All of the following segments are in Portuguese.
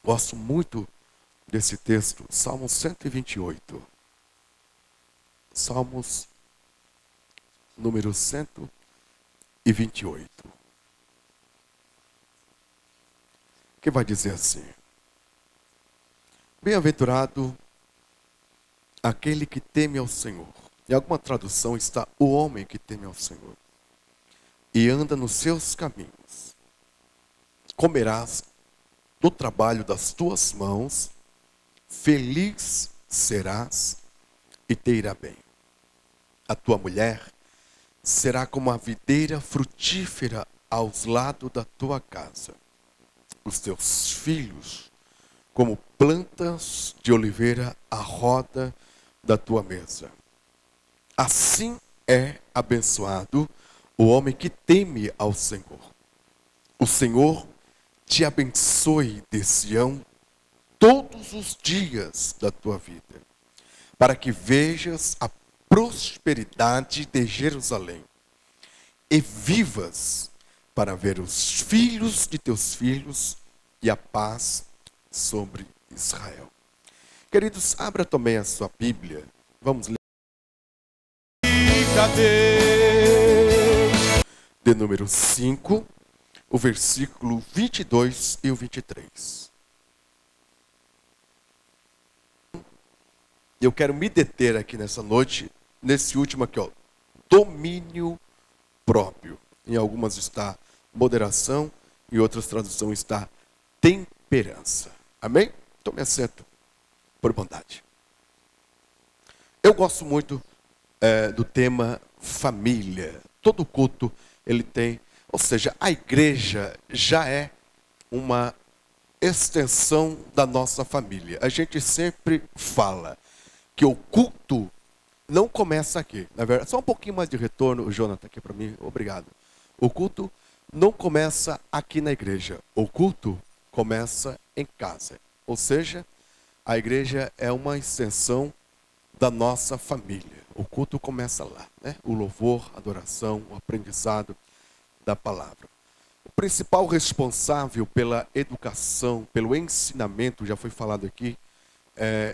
Gosto muito desse texto, Salmo 128. Salmos número 128. Que vai dizer assim: bem-aventurado aquele que teme ao Senhor. Em alguma tradução está o homem que teme ao Senhor e anda nos seus caminhos. Comerás do trabalho das tuas mãos, feliz serás e te irá bem. A tua mulher será como a videira frutífera aos lados da tua casa. Os teus filhos como plantas de oliveira à roda da tua mesa. Assim é abençoado o homem que teme ao Senhor. O Senhor te abençoe de Sião todos os dias da tua vida, para que vejas a prosperidade de Jerusalém e vivas para ver os filhos de teus filhos e a paz sobre Israel. Queridos, abra também a sua Bíblia. Vamos ler. De número 5, o versículo 22 e o 23. Eu quero me deter aqui nessa noite, nesse último aqui, ó, domínio próprio. Em algumas está moderação, em outras traduções está temperança. Amém? Tome assento, por bondade. Eu gosto muito do tema família. Todo culto ele tem, ou seja, a igreja já é uma extensão da nossa família. A gente sempre fala que o culto não começa aqui. Na verdade, só um pouquinho mais de retorno, o Jonathan aqui para mim, obrigado. O culto não começa aqui na igreja. O culto começa em casa. Ou seja, a igreja é uma extensão da nossa família. O culto começa lá, né? O louvor, a adoração, o aprendizado da palavra. O principal responsável pela educação, pelo ensinamento, já foi falado aqui,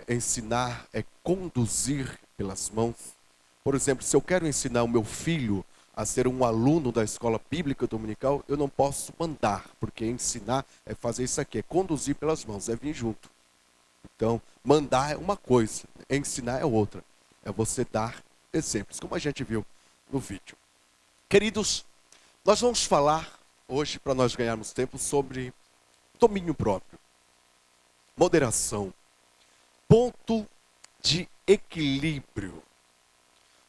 ensinar é conduzir pelas mãos. Por exemplo, se eu quero ensinar o meu filho a ser um aluno da escola bíblica dominical, eu não posso mandar, porque ensinar é fazer isso aqui, é conduzir pelas mãos, é vir junto. Então, mandar é uma coisa, ensinar é outra. É você dar exemplos, como a gente viu no vídeo. Queridos, nós vamos falar hoje, para nós ganharmos tempo, sobre domínio próprio, moderação, ponto de equilíbrio.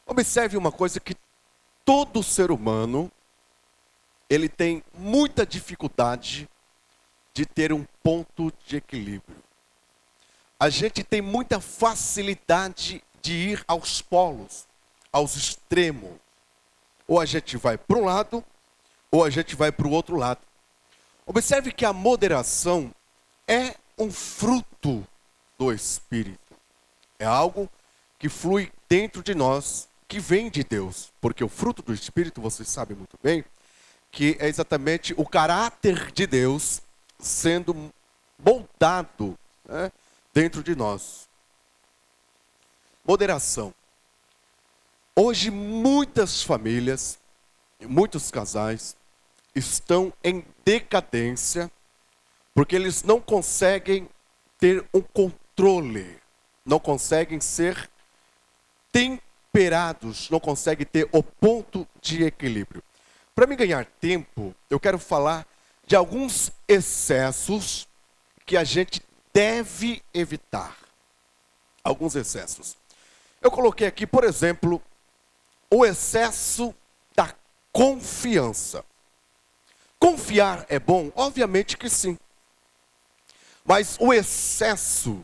Observe uma coisa que todo ser humano, ele tem muita dificuldade de ter um ponto de equilíbrio. A gente tem muita facilidade de ir aos polos, aos extremos. Ou a gente vai para um lado, ou a gente vai para o outro lado. Observe que a moderação é um fruto do Espírito. É algo que flui dentro de nós, que vem de Deus. Porque o fruto do Espírito, vocês sabem muito bem, que é exatamente o caráter de Deus sendo moldado, né, dentro de nós. Moderação. Hoje muitas famílias, muitos casais estão em decadência porque eles não conseguem ter um controle, não conseguem ser temperados, não conseguem ter o ponto de equilíbrio. Para me ganhar tempo, eu quero falar de alguns excessos que a gente deve evitar. Alguns excessos. Eu coloquei aqui, por exemplo, o excesso da confiança. Confiar é bom? Obviamente que sim. Mas o excesso,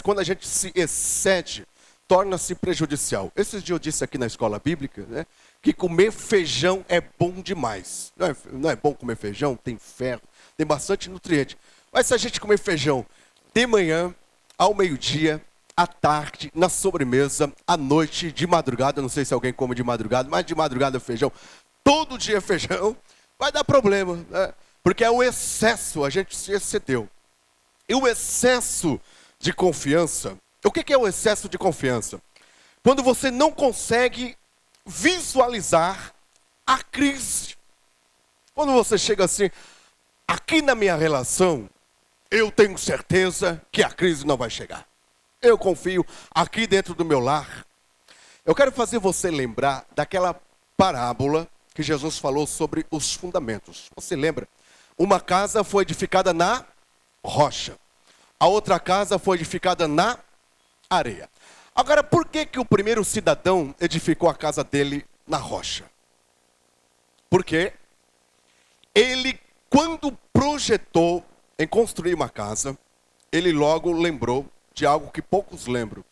quando a gente se excede, torna-se prejudicial. Esses dias eu disse aqui na escola bíblica, né, que comer feijão é bom demais. Não é bom comer feijão? Tem ferro, tem bastante nutriente. Mas se a gente comer feijão de manhã, ao meio-dia, à tarde, na sobremesa, à noite, de madrugada, não sei se alguém come de madrugada, mas de madrugada feijão, todo dia feijão, vai dar problema, né? Porque é o excesso, a gente se excedeu. E o excesso de confiança, o que é o excesso de confiança? Quando você não consegue visualizar a crise. Quando você chega assim, aqui na minha relação, eu tenho certeza que a crise não vai chegar. Eu confio aqui dentro do meu lar. Eu quero fazer você lembrar daquela parábola que Jesus falou sobre os fundamentos. Você lembra? Uma casa foi edificada na rocha. A outra casa foi edificada na areia. Agora, por que o primeiro cidadão edificou a casa dele na rocha? Porque ele, quando projetou em construir uma casa, ele logo lembrou de algo que poucos lembram.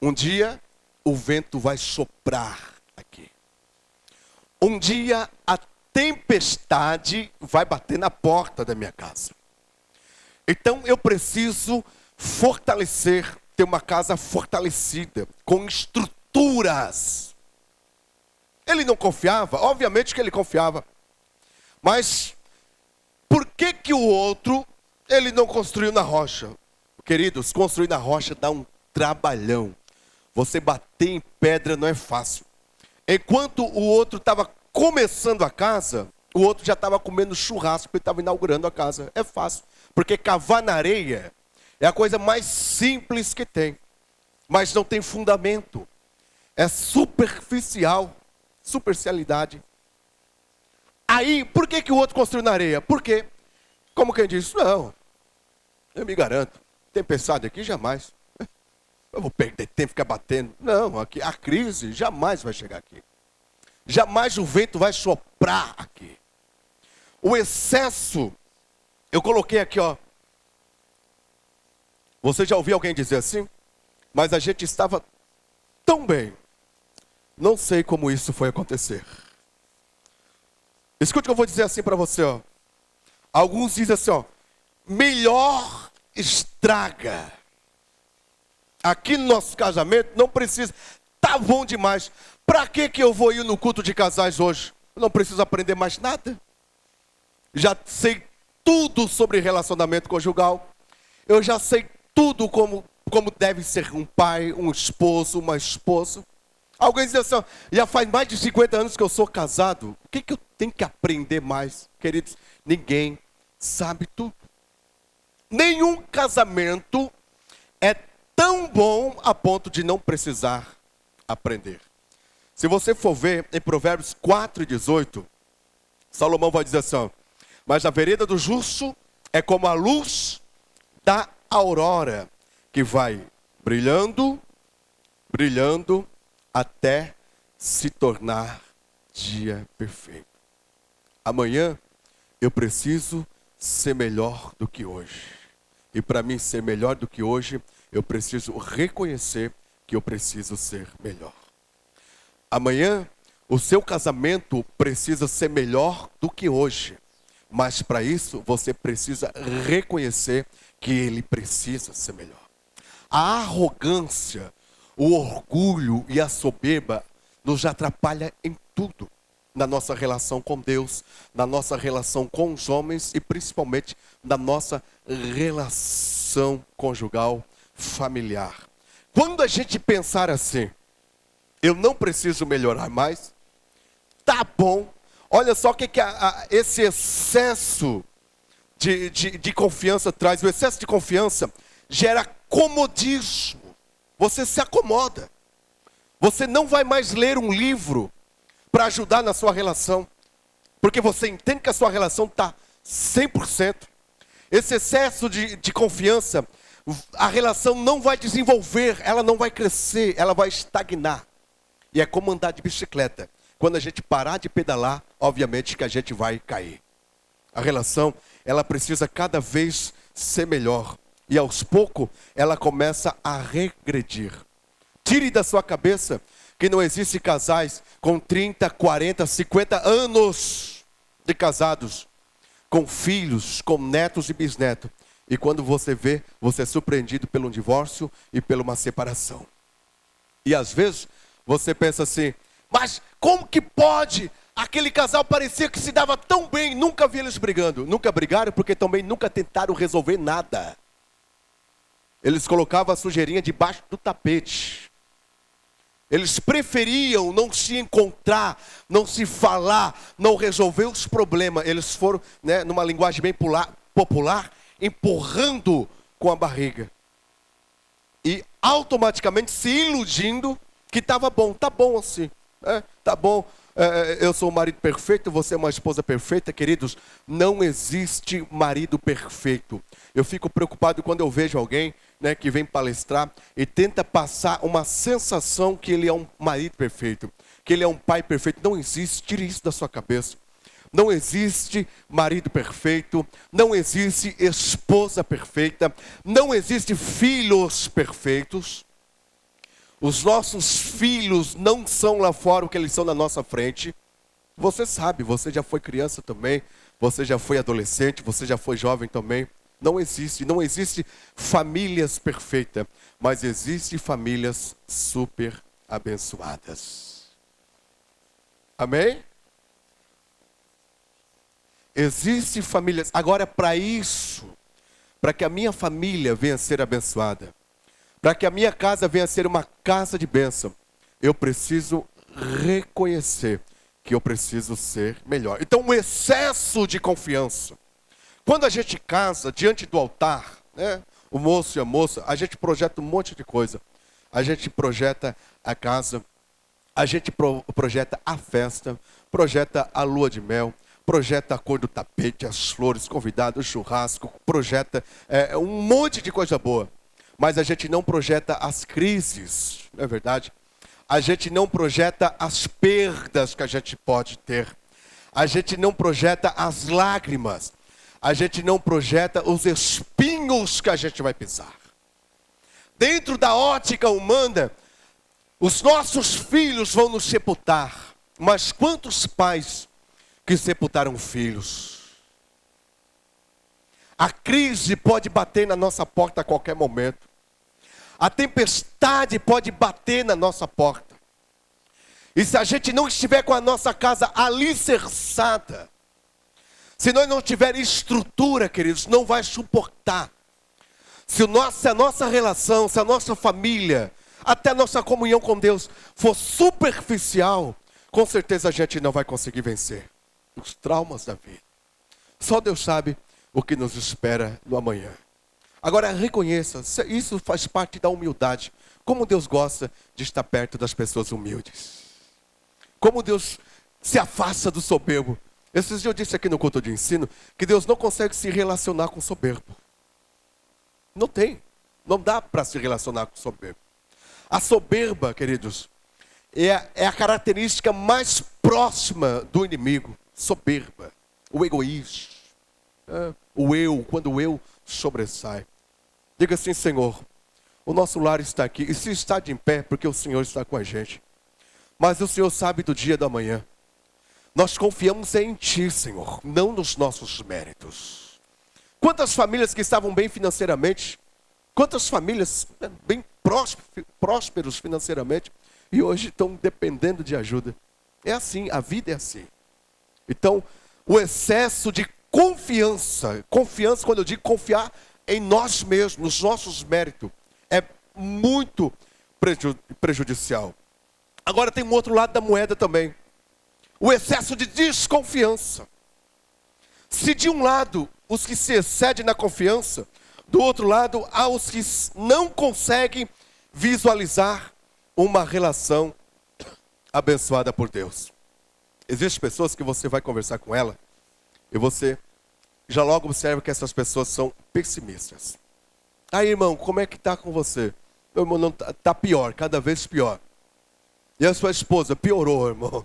Um dia o vento vai soprar aqui. Um dia a tempestade vai bater na porta da minha casa. Então eu preciso fortalecer, ter uma casa fortalecida, com estruturas. Ele não confiava? Obviamente que ele confiava. Mas por que o outro, ele não construiu na rocha? Queridos, construir na rocha dá um trabalhão. Você bater em pedra não é fácil. Enquanto o outro estava começando a casa, o outro já estava comendo churrasco, porque estava inaugurando a casa. É fácil, porque cavar na areia é a coisa mais simples que tem. Mas não tem fundamento. É superficial, superficialidade. Aí, por que o outro construiu na areia? Por quê? Como quem diz, não, eu me garanto, tempestade aqui jamais. Eu vou perder tempo ficar batendo. Não, aqui, a crise jamais vai chegar aqui. Jamais o vento vai soprar aqui. O excesso, eu coloquei aqui, ó. Você já ouviu alguém dizer assim? Mas a gente estava tão bem. Não sei como isso foi acontecer. Escute o que eu vou dizer assim para você, ó. Alguns dizem assim, ó. Melhor estraga. Aqui no nosso casamento não precisa. Tá bom demais. Para que eu vou ir no culto de casais hoje? Eu não preciso aprender mais nada. Já sei tudo sobre relacionamento conjugal. Eu já sei tudo como deve ser um pai, um esposo, uma esposa. Alguém diz assim, ó, já faz mais de 50 anos que eu sou casado. O que eu tenho que aprender mais? Queridos, ninguém sabe tudo. Nenhum casamento é tão bom a ponto de não precisar aprender. Se você for ver em Provérbios 4:18, Salomão vai dizer assim, ó, mas a vereda do justo é como a luz da aurora, que vai brilhando, brilhando, até se tornar dia perfeito. Amanhã eu preciso ser melhor do que hoje. E para mim ser melhor do que hoje, eu preciso reconhecer que eu preciso ser melhor. Amanhã o seu casamento precisa ser melhor do que hoje. Mas para isso você precisa reconhecer que ele precisa ser melhor. A arrogância, o orgulho e a soberba nos atrapalham em tudo. Na nossa relação com Deus, na nossa relação com os homens e principalmente na nossa relação conjugal, familiar. Quando a gente pensar assim, eu não preciso melhorar mais, tá bom. Olha só o que esse excesso de confiança traz. O excesso de confiança gera comodismo. Você se acomoda. Você não vai mais ler um livro para ajudar na sua relação, porque você entende que a sua relação está 100%. Esse excesso de confiança, a relação não vai desenvolver, ela não vai crescer, ela vai estagnar. E é como andar de bicicleta. Quando a gente parar de pedalar, obviamente que a gente vai cair. A relação, ela precisa cada vez ser melhor. E aos poucos, ela começa a regredir. Tire da sua cabeça que não existe casais com 30, 40, 50 anos de casados, com filhos, com netos e bisnetos. E quando você vê, você é surpreendido pelo divórcio e por uma separação. E às vezes, você pensa assim, mas como que pode? Aquele casal parecia que se dava tão bem, nunca vi eles brigando. Nunca brigaram porque também nunca tentaram resolver nada. Eles colocavam a sujeirinha debaixo do tapete. Eles preferiam não se encontrar, não se falar, não resolver os problemas. Eles foram, né, numa linguagem bem popular, empurrando com a barriga. E automaticamente se iludindo que estava bom. Tá bom assim, tá bom. Eu sou um marido perfeito, você é uma esposa perfeita. Queridos, não existe marido perfeito. Eu fico preocupado quando eu vejo alguém, né, que vem palestrar e tenta passar uma sensação que ele é um marido perfeito, que ele é um pai perfeito. Não existe, tire isso da sua cabeça. Não existe marido perfeito, não existe esposa perfeita, não existe filhos perfeitos. Os nossos filhos não são lá fora o que eles são na nossa frente. Você sabe, você já foi criança também, você já foi adolescente, você já foi jovem também. Não existe famílias perfeitas, mas existe famílias super abençoadas. Amém? Existem famílias. Agora, para isso, para que a minha família venha a ser abençoada, para que a minha casa venha a ser uma casa de bênção, eu preciso reconhecer que eu preciso ser melhor. Então, o excesso de confiança. Quando a gente casa diante do altar, né, o moço e a moça, a gente projeta um monte de coisa. A gente projeta a casa, a gente projeta a festa, projeta a lua de mel, projeta a cor do tapete, as flores, convidados, o churrasco, projeta um monte de coisa boa. Mas a gente não projeta as crises, não é verdade? A gente não projeta as perdas que a gente pode ter. A gente não projeta as lágrimas. A gente não projeta os espinhos que a gente vai pisar. Dentro da ótica humana, os nossos filhos vão nos sepultar. Mas quantos pais que sepultaram filhos? A crise pode bater na nossa porta a qualquer momento. A tempestade pode bater na nossa porta. E se a gente não estiver com a nossa casa alicerçada, se nós não tivermos estrutura, queridos, não vai suportar. Se a nossa relação, se a nossa família, até a nossa comunhão com Deus for superficial, com certeza a gente não vai conseguir vencer os traumas da vida. Só Deus sabe o que nos espera no amanhã. Agora reconheça, isso faz parte da humildade. Como Deus gosta de estar perto das pessoas humildes. Como Deus se afasta do soberbo. Esses dias eu disse aqui no culto de ensino que Deus não consegue se relacionar com soberbo. Não tem. Não dá para se relacionar com soberbo. A soberba, queridos, é a característica mais próxima do inimigo. Soberba. O egoísmo. O eu, quando o eu sobressai. Diga assim: Senhor, o nosso lar está aqui. E se está de pé, porque o Senhor está com a gente. Mas o Senhor sabe do dia da manhã. Nós confiamos em Ti, Senhor, não nos nossos méritos. Quantas famílias que estavam bem financeiramente, quantas famílias bem prósperos financeiramente, e hoje estão dependendo de ajuda. É assim, a vida é assim. Então, o excesso de confiança, quando eu digo confiar em nós mesmos, nos nossos méritos, é muito prejudicial. Agora tem um outro lado da moeda também. O excesso de desconfiança. Se de um lado, os que se excedem na confiança, do outro lado, há os que não conseguem visualizar uma relação abençoada por Deus. Existem pessoas que você vai conversar com ela e você já logo observa que essas pessoas são pessimistas. Aí, irmão, como é que está com você? Meu irmão, não tá pior, cada vez pior. E a sua esposa? Piorou, irmão.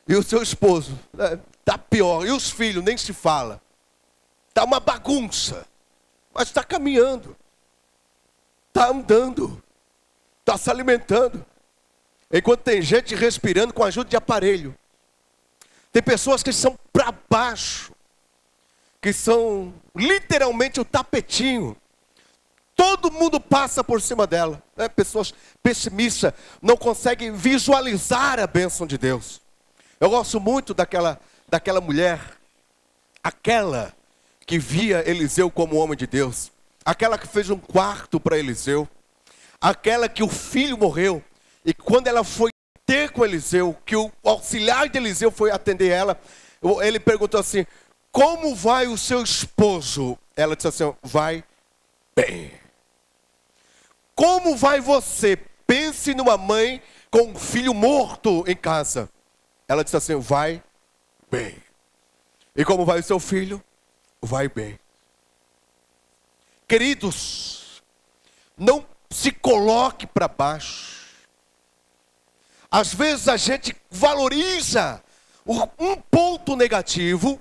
E o seu esposo? Está pior. E os filhos? Nem se fala. Está uma bagunça. Mas está caminhando. Está andando. Está se alimentando. Enquanto tem gente respirando com a ajuda de aparelho. Tem pessoas que são para baixo. Que são literalmente o tapetinho. Todo mundo passa por cima dela. Pessoas pessimistas não conseguem visualizar a bênção de Deus. Eu gosto muito daquela mulher, aquela que via Eliseu como homem de Deus. aquela que fez um quarto para Eliseu, aquela que o filho morreu, e quando ela foi ter com Eliseu, que o auxiliar de Eliseu foi atender ela, ele perguntou assim: como vai o seu esposo? Ela disse assim: vai bem. Como vai você? Pense numa mãe com um filho morto em casa. Ela disse assim: vai bem. E como vai o seu filho? Vai bem. Queridos, não se coloque para baixo. Às vezes a gente valoriza um ponto negativo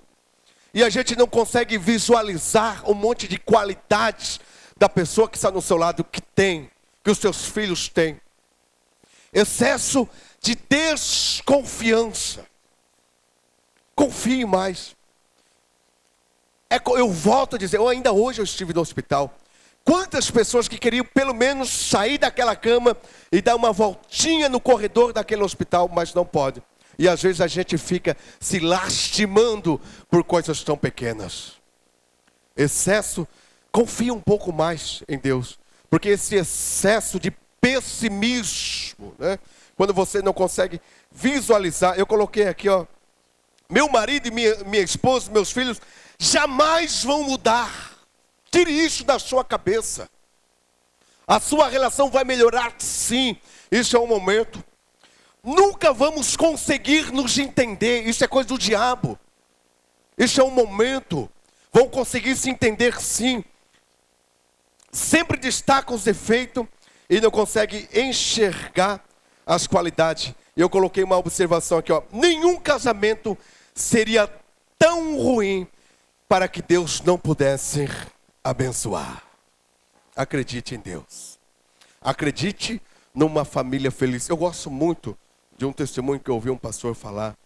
e a gente não consegue visualizar um monte de qualidades da pessoa que está no seu lado, que tem, que os seus filhos têm. Excesso de desconfiança. Confie mais. Eu volto a dizer, ainda hoje eu estive no hospital. Quantas pessoas que queriam pelo menos sair daquela cama e dar uma voltinha no corredor daquele hospital, mas não pode. E às vezes a gente fica se lastimando por coisas tão pequenas. Excesso, confia um pouco mais em Deus. Porque esse excesso de pessimismo, né? Quando você não consegue visualizar, eu coloquei aqui, ó, meu marido e minha esposa, meus filhos, jamais vão mudar. Tire isso da sua cabeça. A sua relação vai melhorar sim. Isso é um momento. Nunca vamos conseguir nos entender. Isso é coisa do diabo. Isso é um momento. Vão conseguir se entender sim. Sempre destaca os defeitos e não consegue enxergar as qualidades. E eu coloquei uma observação aqui, ó. Nenhum casamento seria tão ruim para que Deus não pudesse abençoar. Acredite em Deus. Acredite numa família feliz. Eu gosto muito de um testemunho que eu ouvi um pastor falar.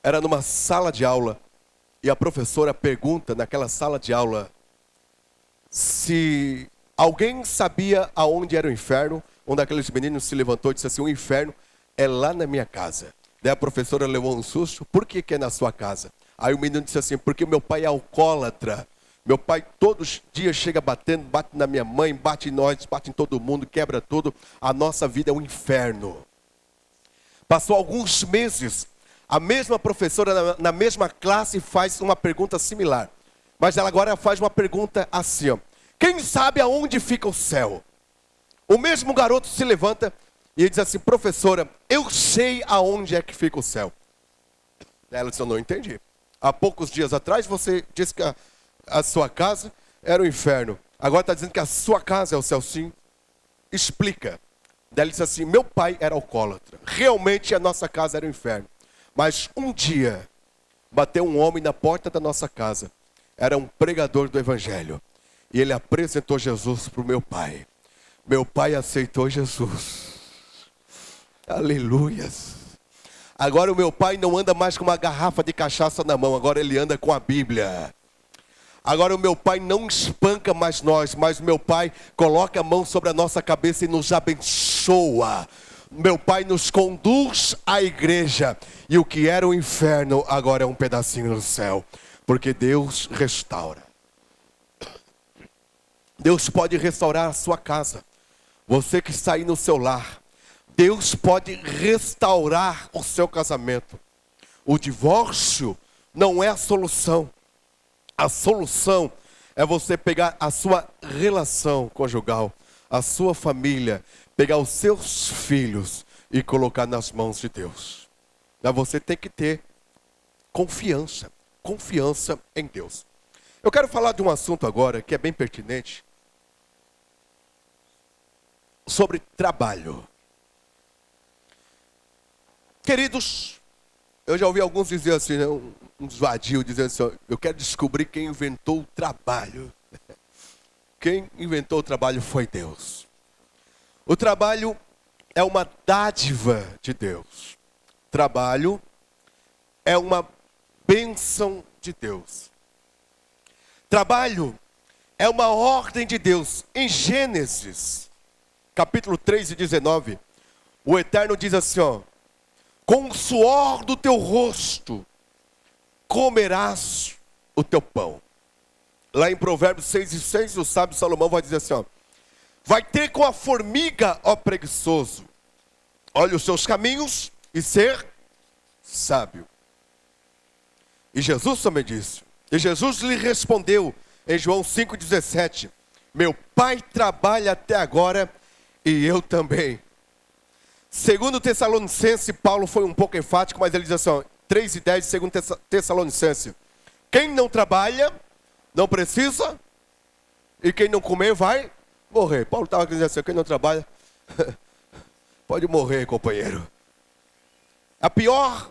Era numa sala de aula e a professora pergunta naquela sala de aula se alguém sabia aonde era o inferno. Um daqueles meninos se levantou e disse assim: o inferno é lá na minha casa. Daí a professora levou um susto. Por que é na sua casa? Aí o menino disse assim: porque meu pai é alcoólatra. Meu pai todos os dias chega batendo, bate na minha mãe, bate em nós, bate em todo mundo, quebra tudo. A nossa vida é um inferno. Passou alguns meses, a mesma professora na mesma classe faz uma pergunta similar. Mas ela agora faz uma pergunta assim, ó: quem sabe aonde fica o céu? O mesmo garoto se levanta e diz assim: professora, eu sei aonde é que fica o céu. Ela disse: eu não entendi. Há poucos dias atrás você disse que a sua casa era o inferno. Agora está dizendo que a sua casa é o céu. Sim. Explica. Daí ele disse assim: meu pai era alcoólatra. Realmente a nossa casa era o inferno. Mas um dia bateu um homem na porta da nossa casa. Era um pregador do evangelho. E ele apresentou Jesus para o meu pai. Meu pai aceitou Jesus. Aleluias. Agora o meu pai não anda mais com uma garrafa de cachaça na mão. Agora ele anda com a Bíblia. Agora o meu pai não espanca mais nós, mas meu pai coloca a mão sobre a nossa cabeça e nos abençoa. Meu pai nos conduz à igreja. E o que era o inferno agora é um pedacinho do céu. Porque Deus restaura. Deus pode restaurar a sua casa. Você que está aí no seu lar, Deus pode restaurar o seu casamento. O divórcio não é a solução. A solução é você pegar a sua relação conjugal, a sua família, pegar os seus filhos e colocar nas mãos de Deus. Mas você tem que ter confiança em Deus. Eu quero falar de um assunto agora que é bem pertinente, sobre trabalho. Queridos, eu já ouvi alguns dizer assim, né, uns vadios dizendo assim: eu quero descobrir quem inventou o trabalho. Quem inventou o trabalho foi Deus. O trabalho é uma dádiva de Deus. Trabalho é uma bênção de Deus. Trabalho é uma ordem de Deus. Em Gênesis, capítulo 3 e 19, o Eterno diz assim, ó: com o suor do teu rosto comerás o teu pão. Lá em Provérbios 6:6, o sábio Salomão vai dizer assim, ó: vai ter com a formiga, ó preguiçoso, olha os seus caminhos e ser sábio. E Jesus também disse, e Jesus lhe respondeu em João 5,17, meu pai trabalha até agora e eu também. Segundo Tessalonicense, Paulo foi um pouco enfático, mas ele diz assim, ó, 3:10, segundo Tessalonicense, quem não trabalha, não precisa, e quem não comer vai morrer. Paulo estava dizendo assim, quem não trabalha, pode morrer, companheiro. A pior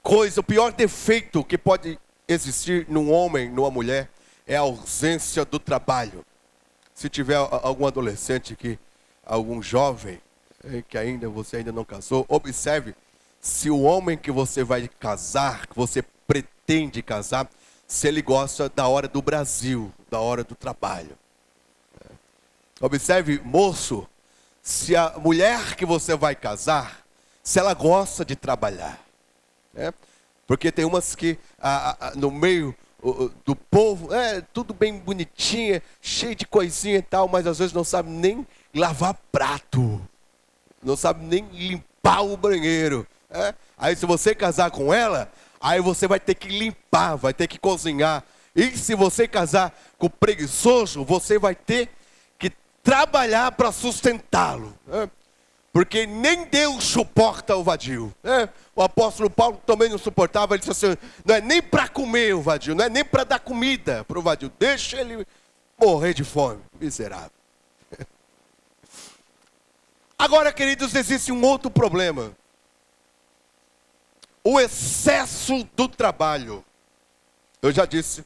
coisa, o pior defeito que pode existir num homem, numa mulher, é a ausência do trabalho. Se tiver algum adolescente aqui, algum jovem, que você ainda não casou, observe se o homem que você vai casar, que você pretende casar, se ele gosta da hora do Brasil, da hora do trabalho. Observe, moço, se a mulher que você vai casar, se ela gosta de trabalhar. Porque tem umas que no meio do povo, tudo bem bonitinha, cheio de coisinha e tal, mas às vezes não sabe nem lavar prato, não sabe nem limpar o banheiro. Aí se você casar com ela, aí você vai ter que limpar, vai ter que cozinhar. E se você casar com o preguiçoso, você vai ter que trabalhar para sustentá-lo. Porque nem Deus suporta o vadio. O apóstolo Paulo também não suportava, ele disse assim, não é nem para comer o vadio, não é nem para dar comida para o vadio, deixa ele morrer de fome, miserável. Agora, queridos, existe um outro problema. O excesso do trabalho. Eu já disse,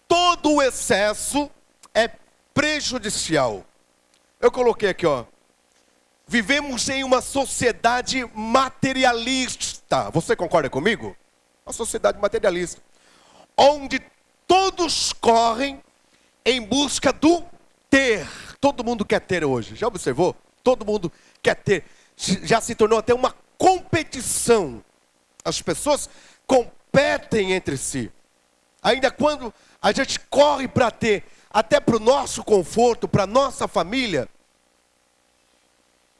todo o excesso é prejudicial. Eu coloquei aqui, ó. Vivemos em uma sociedade materialista. Você concorda comigo? Uma sociedade materialista. Onde todos correm em busca do ter. Todo mundo quer ter hoje. Já observou? Todo mundo quer ter. Já se tornou até uma competição. As pessoas competem entre si. Ainda quando a gente corre para ter, até para o nosso conforto, para a nossa família,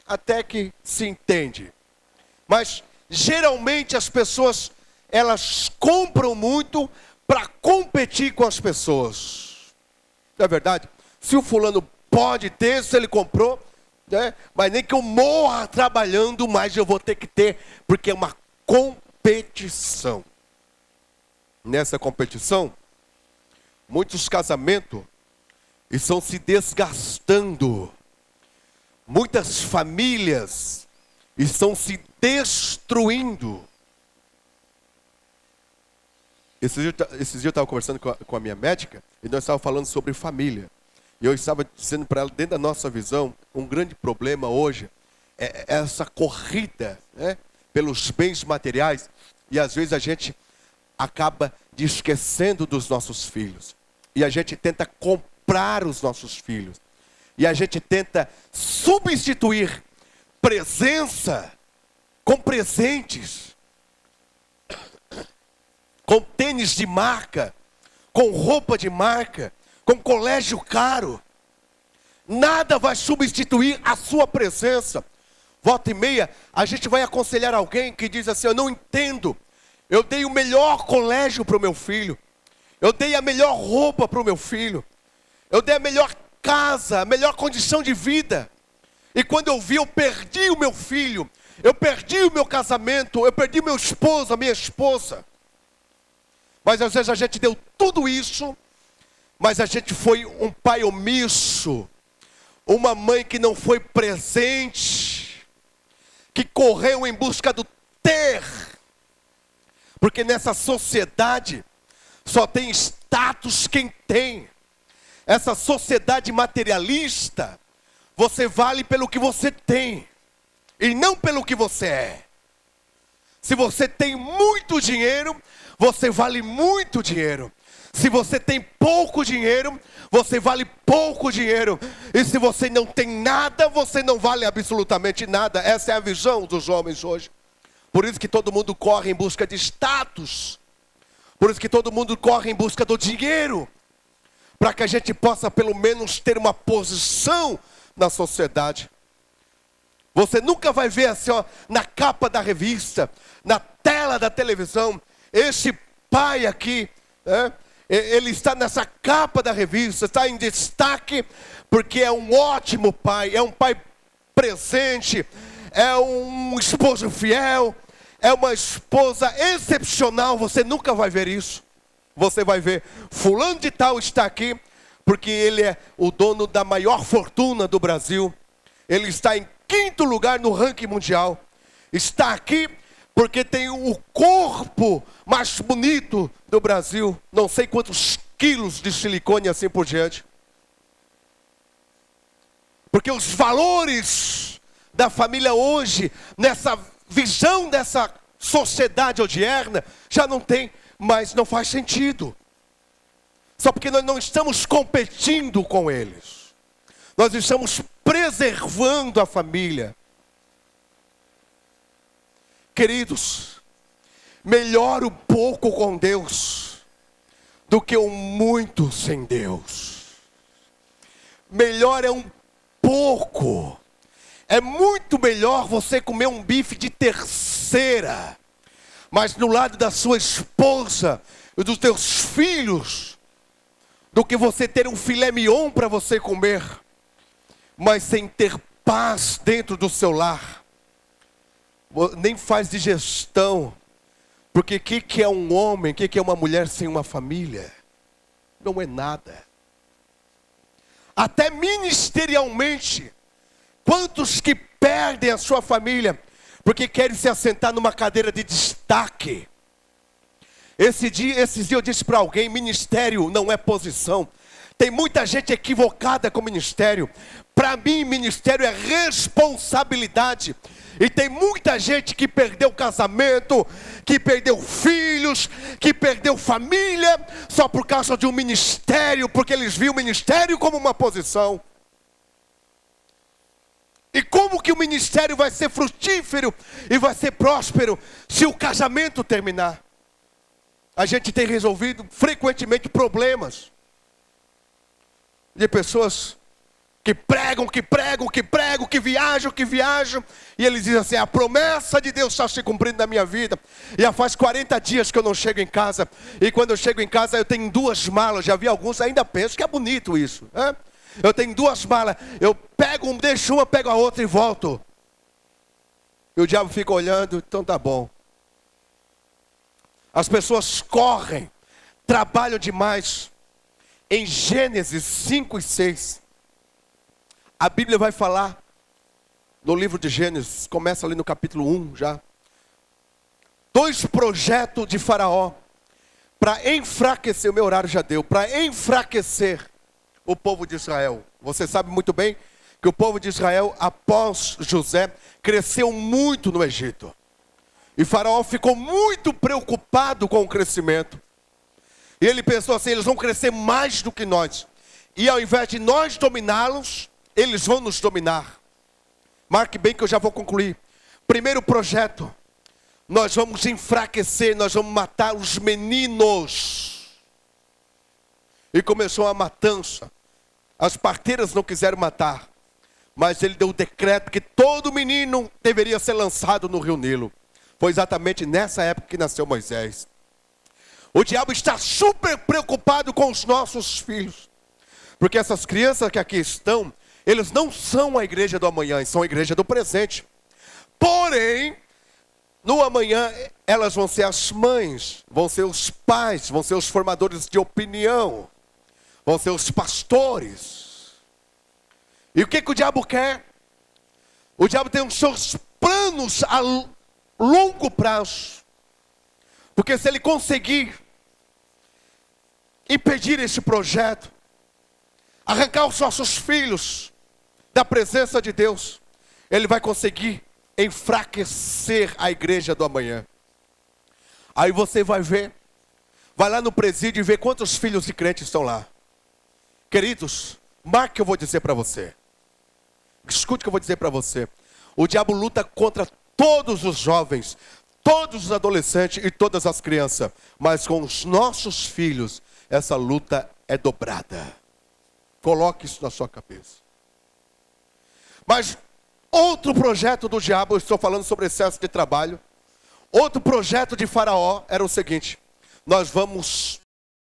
até que se entende. Mas geralmente as pessoas, elas compram muito para competir com as pessoas. Não é verdade? Se o fulano pode ter, se ele comprou, mas nem que eu morra trabalhando, mas eu vou ter que ter, porque é uma competição. Nessa competição, muitos casamentos estão se desgastando. Muitas famílias estão se destruindo. Esse dia eu estava conversando com a minha médica e nós estávamos falando sobre família. E eu estava dizendo para ela, dentro da nossa visão, um grande problema hoje é essa corrida, pelos bens materiais. E às vezes a gente acaba esquecendo dos nossos filhos. E a gente tenta comprar os nossos filhos. E a gente tenta substituir presença com presentes, com tênis de marca, com roupa de marca, com colégio caro. Nada vai substituir a sua presença. Volta e meia, a gente vai aconselhar alguém que diz assim, eu não entendo. Eu dei o melhor colégio para o meu filho. Eu dei a melhor roupa para o meu filho. Eu dei a melhor casa, a melhor condição de vida. E quando eu vi, eu perdi o meu filho. Eu perdi o meu casamento. Eu perdi meu esposo, a minha esposa. Mas às vezes a gente deu tudo isso, mas a gente foi um pai omisso. Uma mãe que não foi presente. Que correu em busca do ter. Porque nessa sociedade só tem status quem tem. Essa sociedade materialista, você vale pelo que você tem e não pelo que você é. Se você tem muito dinheiro, você vale muito dinheiro. Se você tem pouco dinheiro, você vale pouco dinheiro. E se você não tem nada, você não vale absolutamente nada. Essa é a visão dos homens hoje. Por isso que todo mundo corre em busca de status. Por isso que todo mundo corre em busca do dinheiro, para que a gente possa pelo menos ter uma posição na sociedade. Você nunca vai ver assim, ó, na capa da revista, na tela da televisão, esse pai aqui, né? Ele está nessa capa da revista, está em destaque, porque é um ótimo pai, é um pai presente, é um esposo fiel, é uma esposa excepcional. Você nunca vai ver isso. Você vai ver, fulano de tal está aqui, porque ele é o dono da maior fortuna do Brasil. Ele está em 5º lugar no ranking mundial. Está aqui porque tem o corpo mais bonito do Brasil. Não sei quantos quilos de silicone, assim por diante. Porque os valores da família hoje, nessa visão dessa sociedade odierna, já não tem, mas não faz sentido. Só porque nós não estamos competindo com eles. Nós estamos preservando a família. Queridos, melhor um pouco com Deus do que um muito sem Deus. Melhor é um pouco. É muito melhor você comer um bife de terceira, mas no lado da sua esposa e dos teus filhos, do que você ter um filé mignon para você comer, mas sem ter paz dentro do seu lar. Nem faz digestão. Porque o que é um homem, o que é uma mulher sem uma família? Não é nada. Até ministerialmente, quantos que perdem a sua família porque querem se assentar numa cadeira de destaque? Esses dias eu disse para alguém, ministério não é posição. Tem muita gente equivocada com ministério. Para mim, ministério é responsabilidade. E tem muita gente que perdeu casamento, que perdeu filhos, que perdeu família, só por causa de um ministério, porque eles viam o ministério como uma posição. E como que o ministério vai ser frutífero e vai ser próspero se o casamento terminar? A gente tem resolvido frequentemente problemas de pessoas que pregam, que viajam, e eles dizem assim, a promessa de Deus está se cumprindo na minha vida. E já faz 40 dias que eu não chego em casa, e quando eu chego em casa eu tenho 2 malas, já vi alguns, ainda penso que é bonito isso, né? Eu tenho 2 malas, eu pego uma, deixo uma, pego a outra e volto. E o diabo fica olhando, então tá bom. As pessoas correm, trabalham demais. Em Gênesis 5 e 6, a Bíblia vai falar, no livro de Gênesis, começa ali no capítulo 1 já. 2 projetos de Faraó, para enfraquecer, o meu horário já deu, para enfraquecer o povo de Israel. Você sabe muito bem que o povo de Israel, após José, cresceu muito no Egito. E Faraó ficou muito preocupado com o crescimento. E ele pensou assim, eles vão crescer mais do que nós. E ao invés de nós dominá-los, eles vão nos dominar. Marque bem que eu já vou concluir. Primeiro projeto, nós vamos enfraquecer, nós vamos matar os meninos. E começou a matança. As parteiras não quiseram matar, mas ele deu o decreto que todo menino deveria ser lançado no rio Nilo. Foi exatamente nessa época que nasceu Moisés. O diabo está super preocupado com os nossos filhos. Porque essas crianças que aqui estão, eles não são a igreja do amanhã, eles são a igreja do presente. Porém, no amanhã, elas vão ser as mães, vão ser os pais, vão ser os formadores de opinião, vão ser os pastores. E o que o diabo quer? O diabo tem os seus planos a longo prazo. Porque se ele conseguir impedir esse projeto, arrancar os nossos filhos da presença de Deus, ele vai conseguir enfraquecer a igreja do amanhã. Aí você vai ver, vai lá no presídio e vê quantos filhos de crentes estão lá. Queridos, marque o que eu vou dizer para você. Escute o que eu vou dizer para você. O diabo luta contra todos os jovens, todos os adolescentes e todas as crianças. Mas com os nossos filhos, essa luta é dobrada. Coloque isso na sua cabeça. Mas outro projeto do diabo, eu estou falando sobre excesso de trabalho. Outro projeto de Faraó era o seguinte: nós vamos